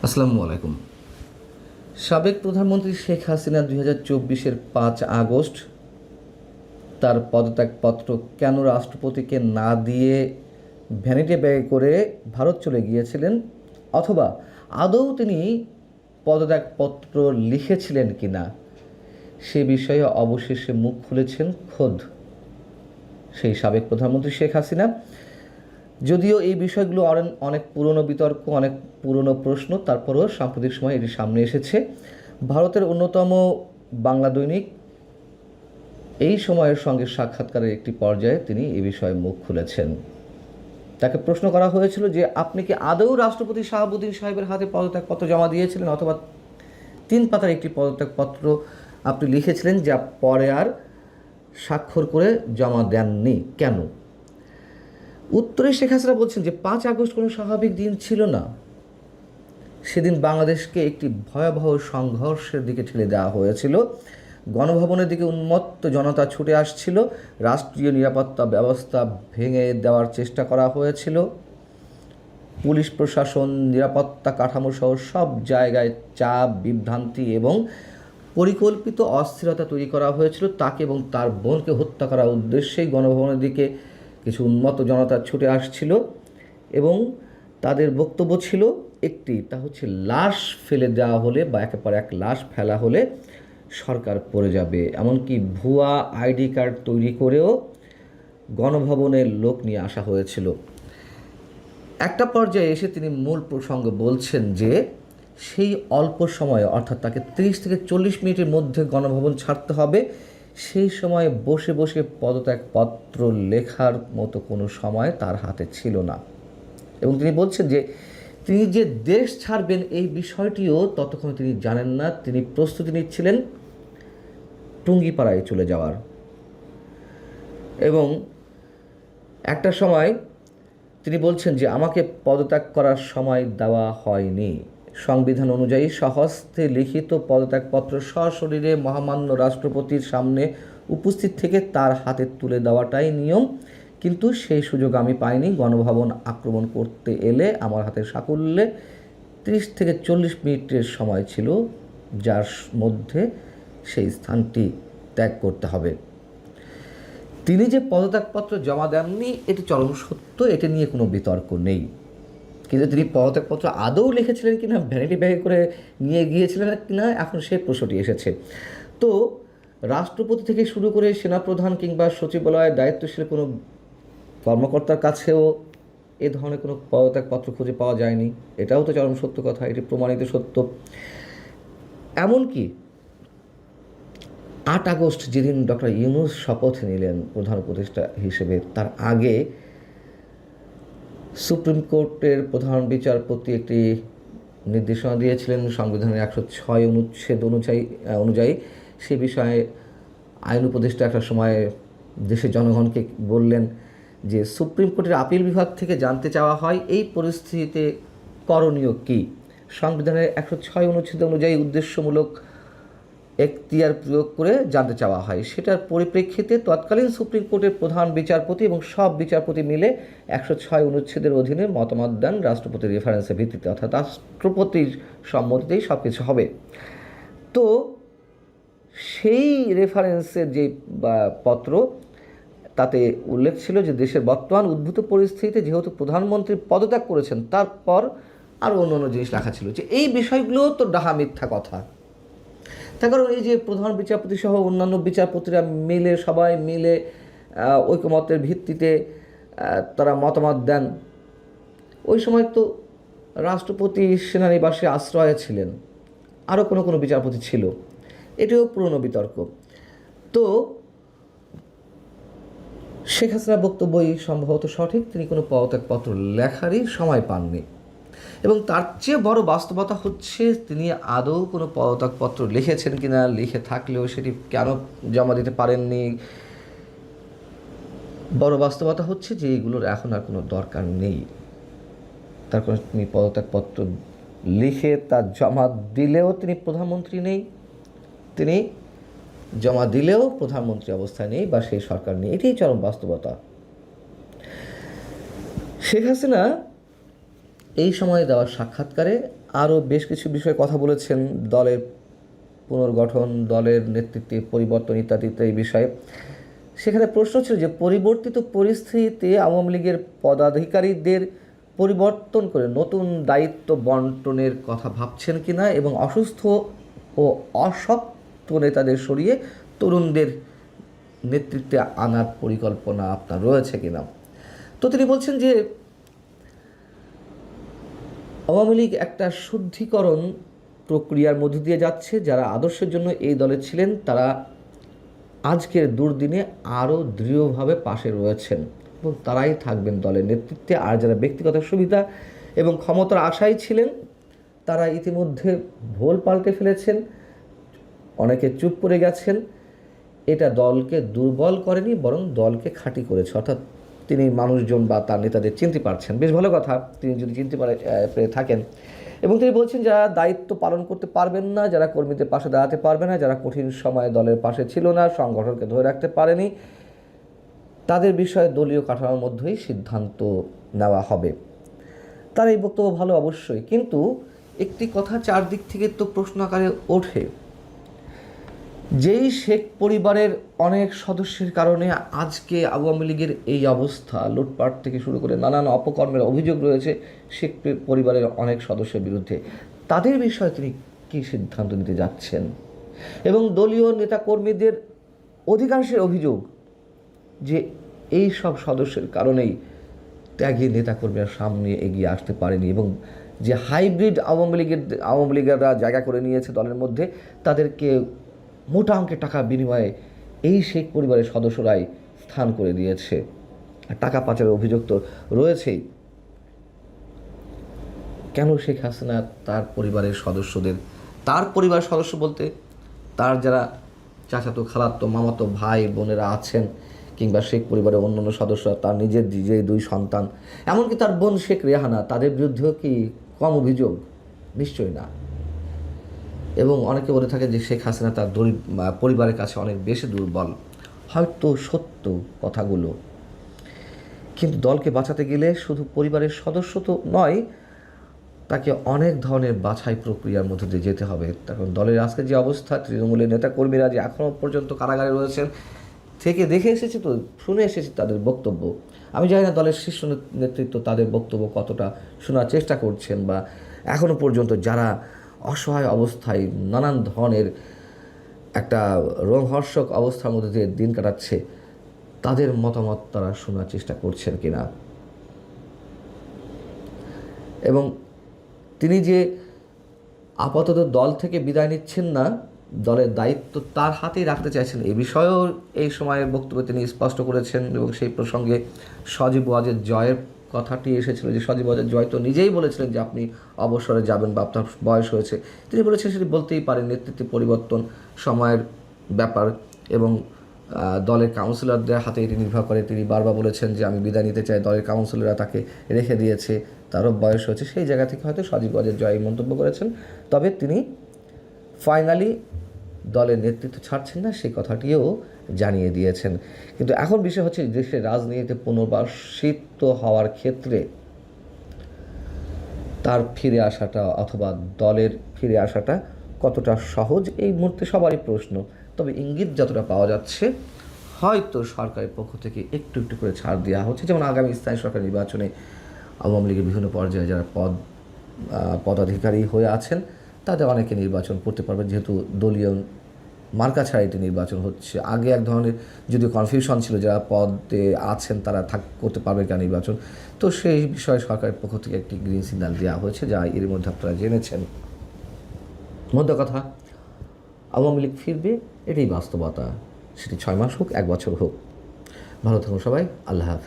আসসালামু আলাইকুম। সাবেক প্রধানমন্ত্রী শেখ হাসিনা 2024-এর 5 আগস্ট তার পদত্যাগপত্র কেন রাষ্ট্রপতিকে না দিয়ে ভ্যানিটি ব্যাগে করে ভারত চলে গিয়েছিলেন, অথবা আদৌ তিনি পদত্যাগপত্র লিখেছিলেন কিনা, সে বিষয়ে অবশেষে মুখ খুলেছেন খোদ সেই সাবেক প্রধানমন্ত্রী শেখ হাসিনা। যদিও এই বিষয়গুলো অনেক পুরনো বিতর্ক, অনেক পুরনো প্রশ্ন, তারপরেও সাম্প্রতিক সময় এটি সামনে এসেছে। ভারতের অন্যতম বাংলা দৈনিক এই সময়ের সঙ্গে সাক্ষাৎকারের একটি পর্যায়ে তিনি এ বিষয়ে মুখ খুলেছেন। তাকে প্রশ্ন করা হয়েছিল যে আপনি কি আদৌ রাষ্ট্রপতি শাহাবুদ্দিন সাহেবের হাতে পদত্যাগপত্র জমা দিয়েছিলেন, অথবা 3 পাতার একটি পদত্যাগপত্র আপনি লিখেছিলেন যা পরে আর স্বাক্ষর করে জমা দেননি, কেন? উত্তরে শেখ হাসিনা বলছেন যে 5 আগস্ট কোনো স্বাভাবিক দিন ছিল না। সেদিন বাংলাদেশকে একটি ভয়াবহ সংঘর্ষের দিকে ঠেলে দেওয়া হয়েছিল। গণভবনের দিকে উন্মত্ত জনতা ছুটে আসছিল, রাষ্ট্রীয় নিরাপত্তা ব্যবস্থা ভেঙে দেওয়ার চেষ্টা করা হয়েছিল, পুলিশ প্রশাসন, নিরাপত্তা কাঠামো সহ সব জায়গায় চাপ, বিভ্রান্তি এবং পরিকল্পিত অস্থিরতা তৈরি করা হয়েছিল। তাকে এবং তার বোনকে হত্যা করার উদ্দেশ্যেই গণভবনের দিকে কিছু উন্মত্ত জনতা ছুটে আসছিল এবং তাদের বক্তব্য ছিল একটি, তা হচ্ছে লাশ ফেলে দেওয়া হলে বা একের পর এক লাশ ফেলা হলে সরকার পড়ে যাবে। এমনকি ভুয়া আইডি কার্ড তৈরি করেও গণভবনের লোক নিয়ে আসা হয়েছিল। একটা পর্যায়ে এসে তিনি মূল প্রসঙ্গ বলছেন যে সেই অল্প সময়ে, অর্থাৎ তাকে 30 থেকে 40 মিনিটের মধ্যে গণভবন ছাড়তে হবে, সেই সময়ে বসে বসে পদত্যাগপত্র লেখার মতো কোনো সময় তার হাতে ছিল না। এবং তিনি বলছেন যে তিনি যে দেশ ছাড়বেন এই বিষয়টিও ততক্ষণ তিনি জানেন না। তিনি প্রস্তুতি নিচ্ছিলেন টুঙ্গিপাড়ায় চলে যাওয়ার। এবং একটা সময় তিনি বলছেন যে আমাকে পদত্যাগ করার সময় দেওয়া হয়নি। সংবিধান অনুযায়ী স্বহস্তে লিখিত পদত্যাগপত্র সশরীরে মহামান্য রাষ্ট্রপতির সামনে উপস্থিত থেকে তার হাতে তুলে দেওয়াটাই নিয়ম, কিন্তু সেই সুযোগ আমি পাইনি। গণভবন আক্রমণ করতে এলে আমার হাতের সাকুল্যে 30 থেকে 40 মিনিটের সময় ছিল, যার মধ্যে সেই স্থানটি ত্যাগ করতে হবে। তিনি যে পদত্যাগপত্র জমা দেননি এটি চরম সত্য, এটি নিয়ে কোনো বিতর্ক নেই। কিন্তু তিনি পদত্যাগপত্র আদৌ লিখেছিলেন কিনা, ভ্যানিটি ব্যাগে করে নিয়ে গিয়েছিলেন কিনা, এখন সেই প্রশ্নটি এসেছে। তো রাষ্ট্রপতি থেকে শুরু করে সেনাপ্রধান কিংবা সচিবালয়ের দায়িত্বশীল কোনো কর্মকর্তার কাছেও এ ধরনের কোনো পদত্যাগপত্র খুঁজে পাওয়া যায়নি। এটাও তো চরম সত্য কথা, এটি প্রমাণিত সত্য। এমনকি 8 আগস্ট যেদিন ডক্টর ইউনূস শপথ নিলেন প্রধান উপদেষ্টা হিসেবে, তার আগে সুপ্রিম কোর্টের প্রধান বিচারপতি একটি নির্দেশনা দিয়েছিলেন সংবিধানের 106 অনুচ্ছেদ অনুযায়ী। সে বিষয়ে আইন উপদেষ্টা একটা সময় দেশের জনগণকে বললেন যে সুপ্রিম কোর্টের আপিল বিভাগ থেকে জানতে চাওয়া হয় এই পরিস্থিতিতে করণীয় কী। সংবিধানের 106 অনুচ্ছেদ অনুযায়ী উদ্দেশ্যমূলক এখতিয়ার প্রয়োগ করে জানতে চাওয়া হয়। সেটার পরিপ্রেক্ষিতে তৎকালীন সুপ্রিম কোর্টের প্রধান বিচারপতি এবং সব বিচারপতি মিলে 106 অনুচ্ছেদের অধীনে মতামত দেন রাষ্ট্রপতির রেফারেন্সের ভিত্তিতে, অর্থাৎ রাষ্ট্রপতির সম্মতিতেই সব কিছু হবে। তো সেই রেফারেন্সের যে পত্র, তাতে উল্লেখ ছিল যে দেশের বর্তমান উদ্ভূত পরিস্থিতিতে যেহেতু প্রধানমন্ত্রী পদত্যাগ করেছেন, তারপর আরও অন্য জিনিস লেখা ছিল যে এই বিষয়গুলো তো ডাহা মিথ্যা কথা। তার কারণ এই যে প্রধান বিচারপতি সহ অন্যান্য বিচারপতিরা মিলে, সবাই মিলে ঐকমত্যের ভিত্তিতে তারা মতামত দেন। ওই সময় তো রাষ্ট্রপতি সেনানিবাসে আশ্রয়ে ছিলেন, আরও কোনো বিচারপতি ছিল, এটিও পুরনো বিতর্ক। তো শেখ হাসিনার বক্তব্যই সম্ভবত সঠিক, তিনি কোনো পদত্যাগপত্র লেখারই সময় পাননি। এবং তার চেয়ে বড় বাস্তবতা হচ্ছে তিনি আদৌ কোনো পদত্যাগপত্র লিখেছেন কিনা, লিখে থাকলেও সেটি কেন জমা দিতে পারেননি। বড় বাস্তবতা হচ্ছে যে এইগুলোর এখন আর কোনো দরকার নেই। তার কারণ তিনি পদত্যাগপত্র লিখে তা জমা দিলেও তিনি প্রধানমন্ত্রী নেই, তিনি জমা দিলেও প্রধানমন্ত্রী অবস্থায় নেই বা সেই সরকার নেই, এটাই চরম বাস্তবতা। শেখ হাসিনা এই সময়ে দেওয়া সাক্ষাৎকারে আরও বেশ কিছু বিষয়ে কথা বলেছেন, দলের পুনর্গঠন, দলের নেতৃত্বে পরিবর্তন ইত্যাদি এই বিষয়ে। সেখানে প্রশ্ন ছিল যে পরিবর্তিত পরিস্থিতিতে আওয়ামী লীগের পদাধিকারীদের পরিবর্তন করে নতুন দায়িত্ব বন্টনের কথা ভাবছেন কিনা এবং অসুস্থ ও অশক্ত নেতাদের সরিয়ে তরুণদের নেতৃত্বে আনার পরিকল্পনা আপনার রয়েছে কিনা। তো তিনি বলছেন যে আওয়ামী লীগ একটা শুদ্ধিকরণ প্রক্রিয়ার মধ্য দিয়ে যাচ্ছে। যারা আদর্শের জন্য এই দলে ছিলেন তারা আজকের দুর্দিনে আরও দৃঢ়ভাবে পাশে রয়েছেন এবং তারাই থাকবেন দলের নেতৃত্বে। আর যারা ব্যক্তিগত সুবিধা এবং ক্ষমতার আশায় ছিলেন তারা ইতিমধ্যে ভোল পাল্টে ফেলেছেন, অনেকে চুপ করে গেছেন। এটা দলকে দুর্বল করেনি, বরং দলকে খাঁটি করেছে। অর্থাৎ তিনি মানুষজন বা তার নেতাদের চিনতে পারছেন, বেশ ভালো কথা তিনি যদি চিনতে পেরে থাকেন। এবং তিনি বলছেন যারা দায়িত্ব পালন করতে পারবেন না, যারা কর্মীদের পাশে দাঁড়াতে পারবে না, যারা কঠিন সময়ে দলের পাশে ছিল না, সংগঠনকে ধরে রাখতে পারেনি, তাদের বিষয়ে দলীয় কাঠামোর মধ্যেই সিদ্ধান্ত নেওয়া হবে। তার এই বক্তব্য ভালো অবশ্যই, কিন্তু একটি কথা চারদিক থেকে তো প্রশ্ন আকারে ওঠে, যেই শেখ পরিবারের অনেক সদস্যের কারণে আজকে আওয়ামী লীগের এই অবস্থা, লুটপাট থেকে শুরু করে নানান অপকর্মের অভিযোগ রয়েছে শেখ পরিবারের অনেক সদস্যের বিরুদ্ধে, তাদের বিষয়ে তিনি কী সিদ্ধান্ত নিতে যাচ্ছেন? এবং দলীয় নেতাকর্মীদের অধিকাংশের অভিযোগ যে এই সব সদস্যের কারণেই ত্যাগী নেতাকর্মীরা সামনে এগিয়ে আসতে পারেনি এবং যে হাইব্রিড আওয়ামী লীগেরা জায়গা করে নিয়েছে দলের মধ্যে, তাদেরকে মোটা অঙ্কের টাকা বিনিময়ে এই শেখ পরিবারের সদস্যরাই স্থান করে দিয়েছে। আর টাকা পাচারের অভিযোগ তো রয়েছেই। কেন শেখ হাসিনা তার পরিবারের সদস্যদের, তার পরিবারের সদস্য বলতে তার যারা চাচাতো খালাতো মামাতো ভাই বোনেরা আছেন, কিংবা শেখ পরিবারের অন্যান্য সদস্যরা, তার নিজের যে দুই সন্তান, এমনকি তার বোন শেখ রেহানা, তাদের বিরুদ্ধেও কি কম অভিযোগ? নিশ্চয়ই না। এবং অনেকে বলে থাকে যে শেখ হাসিনা তার পরিবারের কাছে অনেক বেশি দুর্বল। হয়তো সত্য কথাগুলো, কিন্তু দলকে বাঁচাতে গেলে শুধু পরিবারের সদস্য তো নয়, তাকে অনেক ধরনের বাছাই প্রক্রিয়ার মধ্যে দিয়ে যেতে হবে। কারণ দলের আজকে যে অবস্থা, তৃণমূলের নেতাকর্মীরা যে এখনও পর্যন্ত কারাগারে রয়েছেন, থেকে দেখে এসেছি, তো শুনে এসেছি তাদের বক্তব্য। আমি জানি না দলের শীর্ষ নেতৃত্ব তাদের বক্তব্য কতটা শোনার চেষ্টা করছেন, বা এখনও পর্যন্ত যারা অসহায় অবস্থায় নানান ধরনের একটা রোমহর্ষক অবস্থার মধ্যে দিয়ে দিন কাটাচ্ছে, তাদের মতামত তারা শোনার চেষ্টা করছেন কিনা। এবং তিনি যে আপাতত দল থেকে বিদায় নিচ্ছেন না, দলের দায়িত্ব তার হাতেই রাখতে চাইছেন, এ বিষয়েও এই সময়ের বক্তব্যে তিনি স্পষ্ট করেছেন। এবং সেই প্রসঙ্গে সজীব ওয়াজেদ জয়ের কথাটি এসেছিল যে সজীব ওয়াজেদ জয় তো নিজেই বলেছিলেন যে আপনি অবসরে যাবেন বা আপনার বয়স হয়েছে। তিনি বলেছেন সেটি বলতেই পারেন, নেতৃত্বে পরিবর্তন সময়ের ব্যাপার এবং দলের কাউন্সিলরদের হাতে এটি নির্ভর করে। তিনি বারবার বলেছেন যে আমি বিদায় নিতে চাই, দলের কাউন্সিলররা তাকে রেখে দিয়েছে, তারও বয়স হয়েছে। সেই জায়গা থেকে হয়তো সজীব ওয়াজেদ জয় মন্তব্য করেছেন। তবে তিনি ফাইনালি দলের নেতৃত্ব ছাড়ছেন না, সেই কথাটিও জানিয়ে দিয়েছেন। কিন্তু এখন বিষয় হচ্ছে দেশের রাজনীতিতে পুনর্বাসিত হওয়ার ক্ষেত্রে তার ফিরে আসাটা অথবা দলের ফিরে আসাটা কতটা সহজ, এই মুহূর্তে সবারই প্রশ্ন। তবে ইঙ্গিত যতটা পাওয়া যাচ্ছে, হয়তো সরকারের পক্ষ থেকে একটু একটু করে ছাড় দেওয়া হচ্ছে। যেমন আগামী স্থায়ী সরকার নির্বাচনে আওয়ামী লীগের বিভিন্ন পর্যায়ে যারা পদাধিকারী হয়ে আছেন, তাদের অনেকে নির্বাচন করতে পারবে, যেহেতু দলীয় মার্কা ছাড়া এটি নির্বাচন হচ্ছে। আগে এক ধরনের যদিও কনফিউশন ছিল, যারা পদে আছেন তারা করতে পারবে কেন নির্বাচন, তো সেই বিষয়ে সরকারের পক্ষ থেকে একটি গ্রিন সিগন্যাল দেওয়া হয়েছে, যা এর মধ্যে আপনারা জেনেছেন। মধ্য কথা, আওয়ামী লীগ ফিরবে, এটাই বাস্তবতা। সেটি 6 মাস হোক, 1 বছর হোক। ভালো থাকুন সবাই, আল্লাহ হাফেজ।